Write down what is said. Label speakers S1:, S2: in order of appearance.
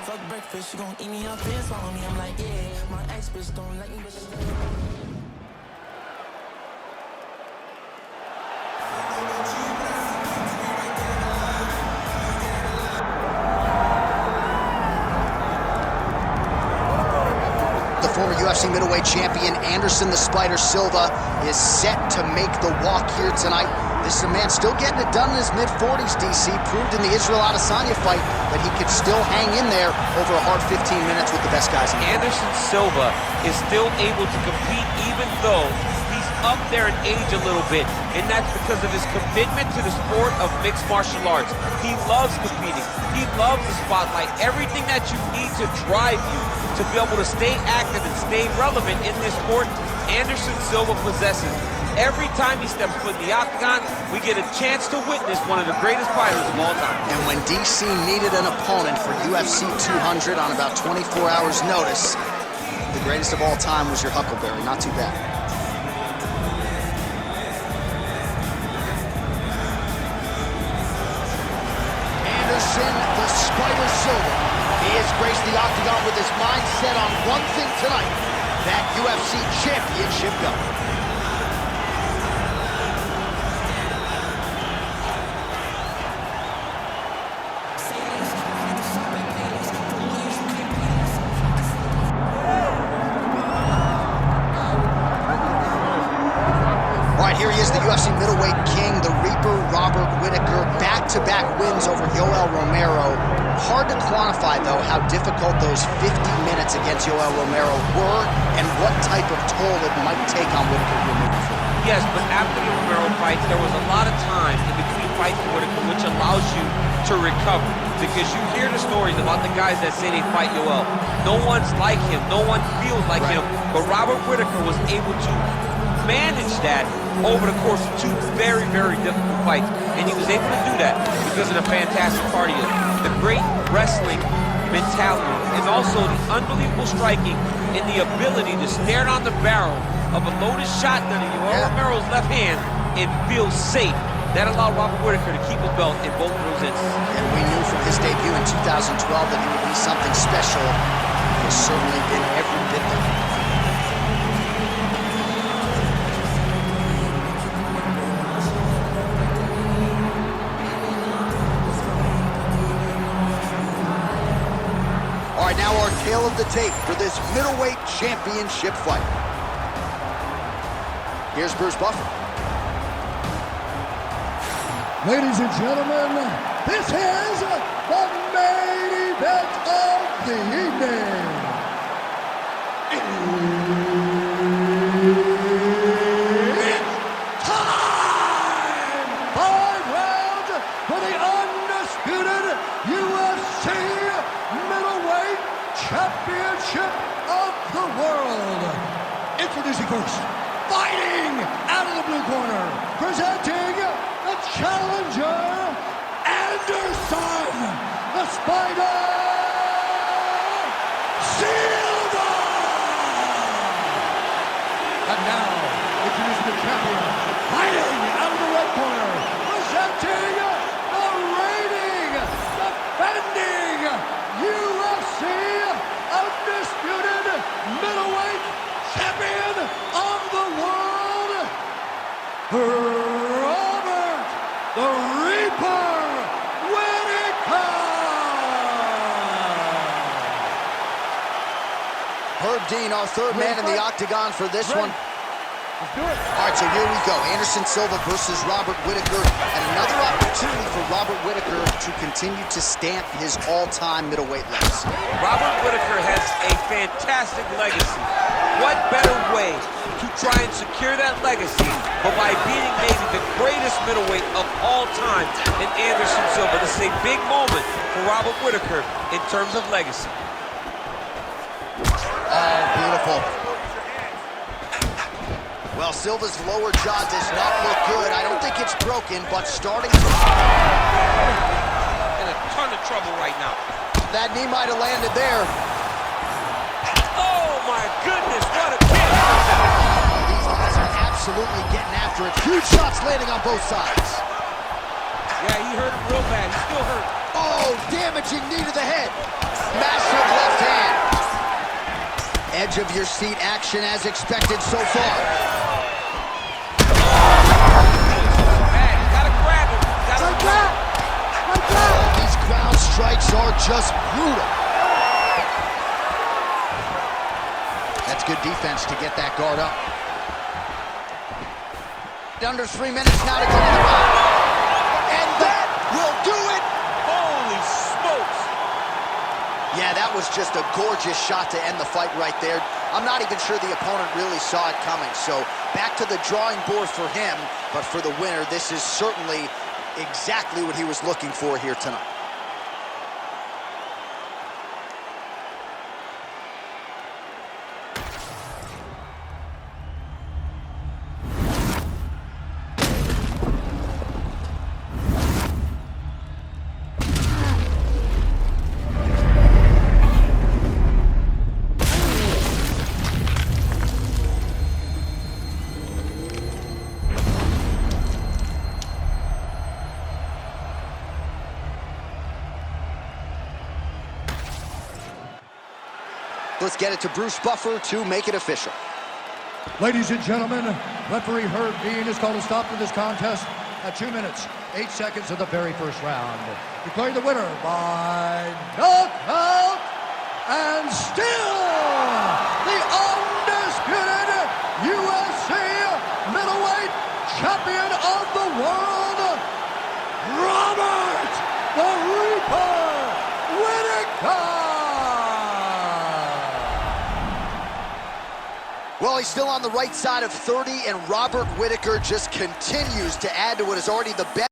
S1: Fuck breakfast, you gon' eat me up and swallow me. I'm like, yeah, my ex bitch don't like me, but
S2: the former UFC middleweight champion Anderson the Spider Silva is set to make the walk here tonight. This is a man still getting it done in his mid-40s, DC. Proved in the Israel Adesanya fight that he could still hang in there over a hard 15 minutes with the best guys in the world.
S3: Anderson Silva is still able to compete even though he's up there in age a little bit, and that's because of his commitment to the sport of mixed martial arts. He loves competing. He loves the spotlight. Everything that you need to drive you to be able to stay active and stay relevant in this sport, Anderson Silva possesses. Every time he steps foot in the octagon, we get a chance to witness one of the greatest fighters of all time.
S2: And when DC needed an opponent for UFC 200 on about 24 hours notice, the greatest of all time was your Huckleberry. Not too bad. Anderson the Spider Silva. He has graced the octagon with his mind set on one thing tonight, that UFC championship belt. Here he is, the UFC middleweight king, the Reaper, Robert Wittaker. Back-to-back wins over Yoel Romero. Hard to quantify, though, how difficult those 50 minutes against Yoel Romero were and what type of toll it might take on Wittaker here moving forward.
S3: Yes, but after the Romero fight, there was a lot of time in between fights with Wittaker, which allows you to recover. Because you hear the stories about the guys that say they fight Yoel. No one's like him. No one feels like him. But Robert Wittaker was able to manage that over the course of two very, very difficult fights. And he was able to do that because of the fantastic cardio, the great wrestling mentality, and also the unbelievable striking and the ability to stare down the barrel of a loaded shotgun in Yoel Romero's left hand and feel safe. That allowed Robert Wittaker to keep a belt in both of those instances.
S2: And we knew from his debut in 2012 that he would be something special. He has certainly been every bit there. All right, now our tale of the tape for this middleweight championship fight. Here's Bruce Buffer.
S4: Ladies and gentlemen, this is the main event of the evening. It's time! 5 rounds for the undisputed UFC middleweight championship of the world. Introducing first, fighting out of the blue corner, presenting the challenger, Anderson the Spider Silva! And now, introducing the champion, fighting out of the red corner, presenting the reigning, defending UFC undisputed middleweight champion of the world, Robert the Reaper Wittaker!
S2: Herb Dean, our third man in the octagon for this one.
S4: Let's do it.
S2: All right, so here we go. Anderson Silva versus Robert Wittaker, and another opportunity for Robert Wittaker to continue to stamp his all-time middleweight legacy.
S3: Robert Wittaker has a fantastic legacy. What better way to try and secure that legacy but by beating maybe the greatest middleweight of all time in Anderson Silva? This is a big moment for Robert Wittaker in terms of legacy.
S2: Oh, beautiful. Well, Silva's lower jaw does not look good. I don't think it's broken, but starting to...
S3: In a ton of trouble right now.
S2: That knee might have landed there.
S3: Oh my goodness, what a kick!
S2: These guys are absolutely getting after it. Huge shots landing on both sides.
S3: Yeah, he hurt him real bad. He's still hurt.
S2: Oh, Oh, damaging knee to the head. Massive left hand. Edge of your seat action as expected so far.
S3: Gotta grab him.
S2: Oh, these ground strikes are just brutal. That's good defense to get that guard up. Under 3 minutes now to go on the round. And that will do it.
S3: Holy smokes.
S2: Yeah, that was just a gorgeous shot to end the fight right there. I'm not even sure the opponent really saw it coming. So back to the drawing board for him. But for the winner, this is certainly exactly what he was looking for here tonight. Let's get it to Bruce Buffer to make it official.
S4: Ladies and gentlemen, referee Herb Dean has called a stop to this contest at 2 minutes, 8 seconds of the very first round. Declaring the winner by knockout and still the undisputed UFC middleweight champion of the world, Robert the Reaper Wittaker!
S2: Well, he's still on the right side of 30, and Robert Wittaker just continues to add to what is already the best